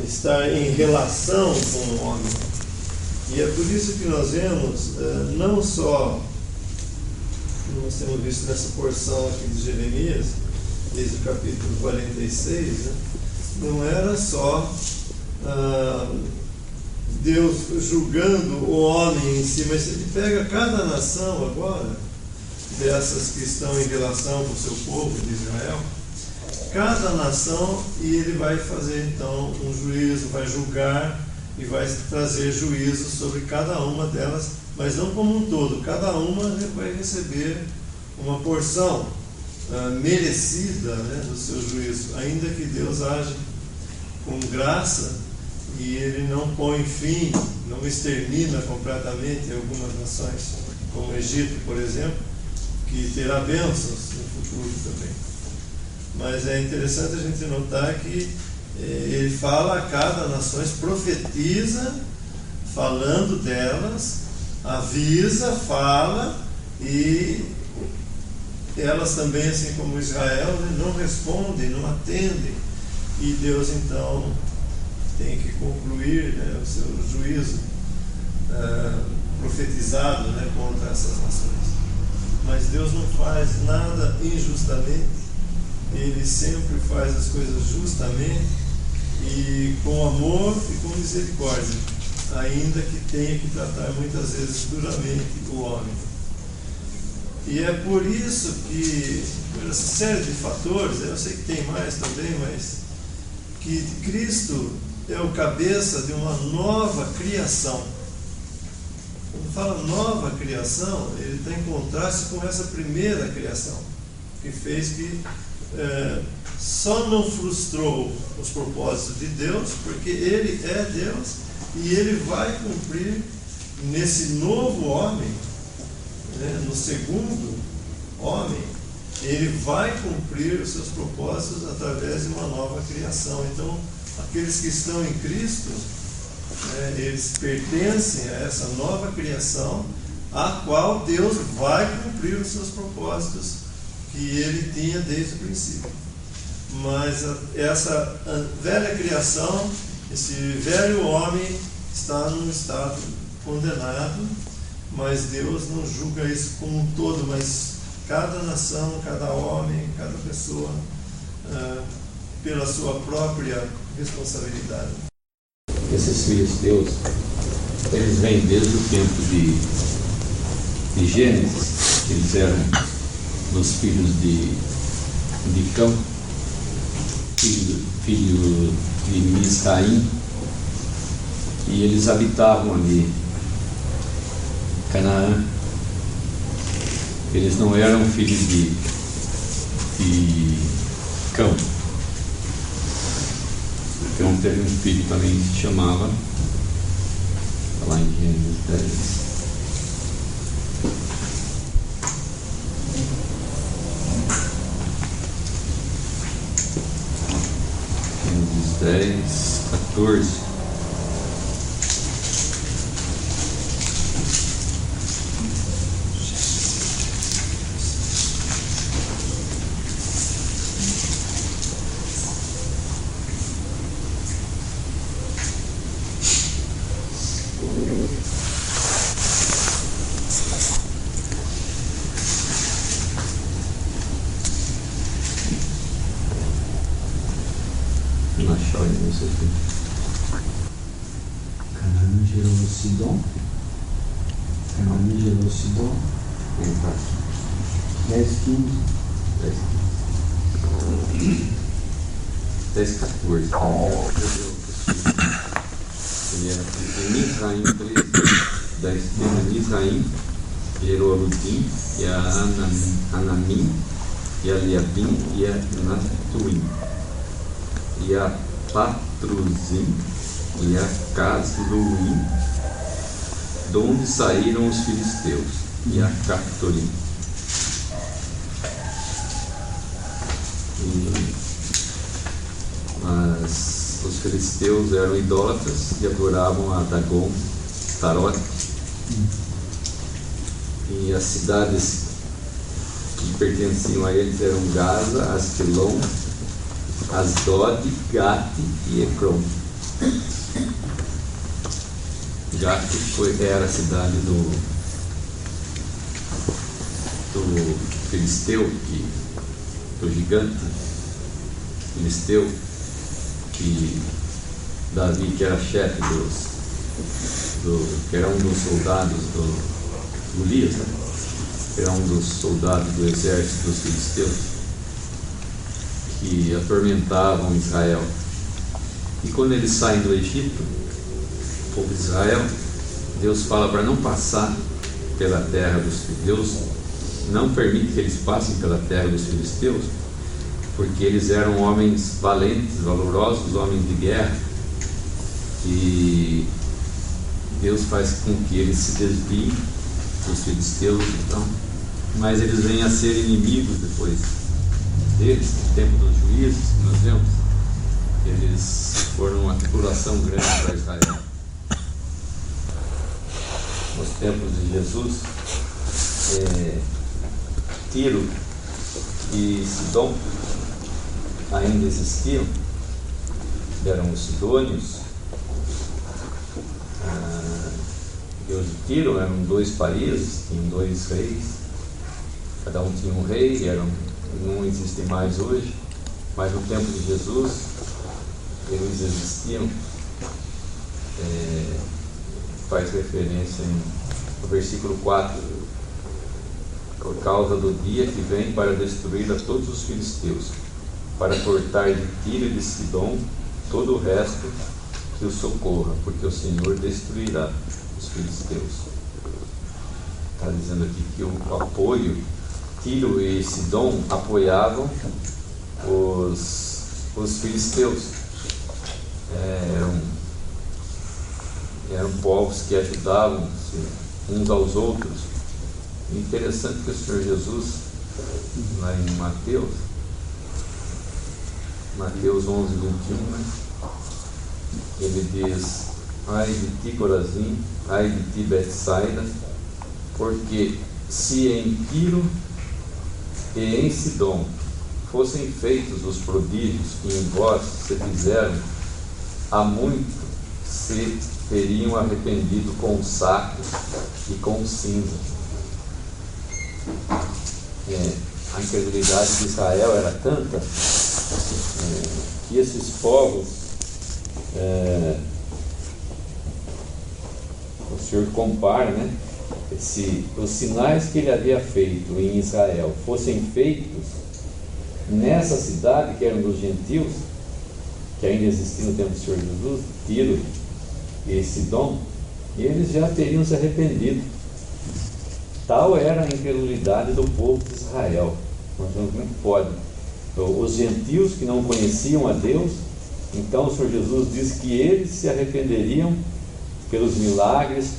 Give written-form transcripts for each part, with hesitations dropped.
estar em relação com o homem. E é por isso que nós vemos, não só, nós temos visto nessa porção aqui de Jeremias, desde o capítulo 46, né? Não era só Deus julgando o homem em si, mas ele pega cada nação agora, dessas que estão em relação com o seu povo de Israel, cada nação, e ele vai fazer então um juízo, vai julgar e vai trazer juízo sobre cada uma delas, mas não como um todo, cada uma vai receber uma porção merecida, né, do seu juízo, ainda que Deus age com graça e ele não põe fim, não extermina completamente algumas nações, como o Egito, por exemplo, que terá bênçãos no futuro também. Mas é interessante a gente notar que ele fala a cada nação, profetiza, falando delas, avisa, fala, e elas também, assim como Israel, não respondem, não atendem, e Deus então tem que concluir, né, o seu juízo profetizado, né, contra essas nações. Mas Deus não faz nada injustamente, Ele sempre faz as coisas justamente e com amor e com misericórdia, ainda que tenha que tratar muitas vezes duramente o homem. E é por isso que, por essa série de fatores, eu sei que tem mais também, mas que Cristo é o cabeça de uma nova criação. Quando fala nova criação, ele está em contraste com essa primeira criação, que fez que só não frustrou os propósitos de Deus, porque Ele é Deus e Ele vai cumprir nesse novo homem, né, no segundo homem, Ele vai cumprir os seus propósitos através de uma nova criação. Então, aqueles que estão em Cristo, eles pertencem a essa nova criação, a qual Deus vai cumprir os seus propósitos que Ele tinha desde o princípio. Mas essa velha criação, esse velho homem, está num estado condenado, mas Deus não julga isso como um todo, mas cada nação, cada homem, cada pessoa, pela sua própria responsabilidade. Esses filhos de Deus, eles vêm desde o tempo de Gênesis, que eles eram dos filhos de Cão, filho de Misraim, e eles habitavam ali Canaã. Eles não eram filhos de Cão. Cão teve um filho também que se chamava, lá em Gênesis 10. Gênesis 10, 14. Canaã gerou Sidom. Canaã gerou Sidom. 10, 15. 10, 14. Ele era filho de Misraim, 13. 10, Misraim gerou a Ludim, e a Anamim, e a Liabim, e a Natuim, e a Patruzim, e a Casluim, de onde saíram os filisteus, e a Captorim. Mas os filisteus eram idólatras e adoravam a Dagon, Tarote, e as cidades que pertenciam a eles eram Gaza, Askelon, Asdod, Gate e Ecrom. Gath era a cidade do filisteu, do gigante filisteu, que Davi, que era chefe que era um dos soldados do Golias, né? Que era um dos soldados do exército dos filisteus, que atormentavam Israel. E quando eles saem do Egito, o povo de Israel, Deus fala para não passar pela terra dos filisteus. Deus não permite que eles passem pela terra dos filisteus, porque eles eram homens valentes, valorosos, homens de guerra, e Deus faz com que eles se desviem dos filisteus, então, mas eles vêm a ser inimigos depois deles, no tempo dos juízes que nós vemos. Eles foram uma tribulação grande para Israel. Nos tempos de Jesus, Tiro e Sidom ainda existiam, eram os sidônios. Deus de Tiro eram 2 países, tinham 2 reis, cada um tinha um rei, não existem mais hoje, mas no tempo de Jesus eles existiam. Faz referência no versículo 4: por causa do dia que vem para destruir a todos os filisteus, para cortar de Tiro e de Sidom todo o resto que o socorra, porque o Senhor destruirá os filisteus. Está dizendo aqui que o apoio, Tiro e Sidom apoiavam os filisteus. Eram povos que ajudavam-se uns aos outros. Interessante que o Senhor Jesus, lá em Mateus 11, 21, né? Ele diz: ai de ti, Corazim, ai de ti, Betsaida, porque se em Tiro e em Sidom fossem feitos os prodígios que em vós se fizeram, há muito se teriam arrependido com saco e com cinza. A incredulidade de Israel era tanta que esses povos, o Senhor compara, né? Se os sinais que ele havia feito em Israel fossem feitos nessa cidade, que eram dos gentios, que ainda existia no tempo do Senhor Jesus, Tiro e Sidom, eles já teriam se arrependido. Tal era a incredulidade do povo de Israel. Nós vemos como é que pode. Os gentios que não conheciam a Deus, então o Senhor Jesus diz que eles se arrependeriam pelos milagres,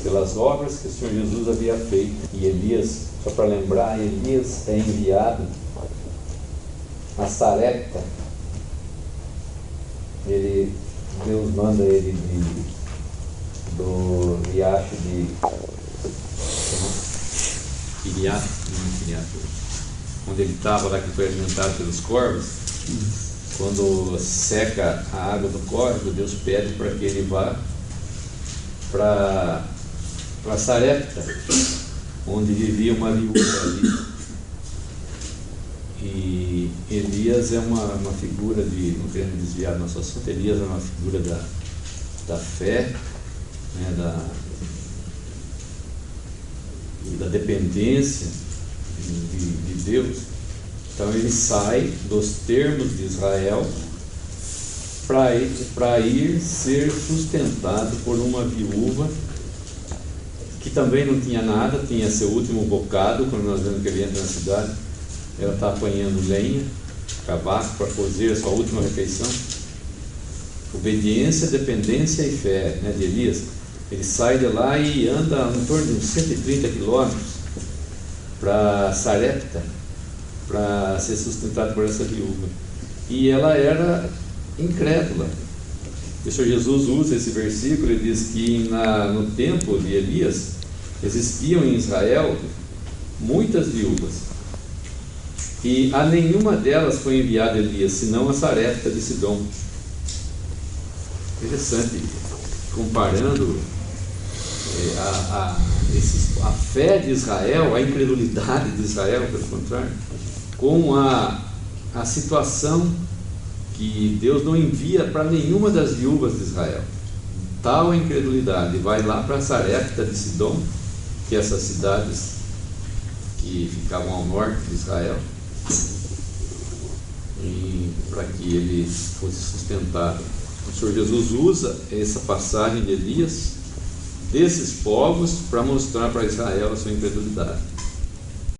pelas obras que o Senhor Jesus havia feito. E Elias, só para lembrar, Elias é enviado a Sarepta. Deus manda ele do riacho de Iriato, onde ele estava lá, que foi alimentado pelos corvos. Quando seca a água do córrego, Deus pede para que ele vá para Sarepta, onde vivia uma viúva ali. E Elias é uma figura não querendo desviar do nosso assunto, Elias é uma figura da fé, né, da dependência de Deus. Então ele sai dos termos de Israel para ir ser sustentado por uma viúva que também não tinha nada, tinha seu último bocado. Quando nós vemos que ele entra na cidade, ela está apanhando lenha, cavaco, para fazer a sua última refeição. Obediência, dependência e fé, né, de Elias. Ele sai de lá e anda em torno de uns 130 quilômetros para Sarepta, para ser sustentado por essa viúva. E ela era incrédula. O Senhor Jesus usa esse versículo e diz que no tempo de Elias existiam em Israel muitas viúvas, e a nenhuma delas foi enviado Elias, senão a Sarepta de Sidom. Interessante, comparando a fé de Israel, a incredulidade de Israel, pelo contrário, com a situação que Deus não envia para nenhuma das viúvas de Israel. Tal incredulidade, vai lá para Sarepta de Sidom, que é essas cidades que ficavam ao norte de Israel, para que ele fosse sustentado. O Senhor Jesus usa essa passagem de Elias desses povos para mostrar para Israel a sua incredulidade.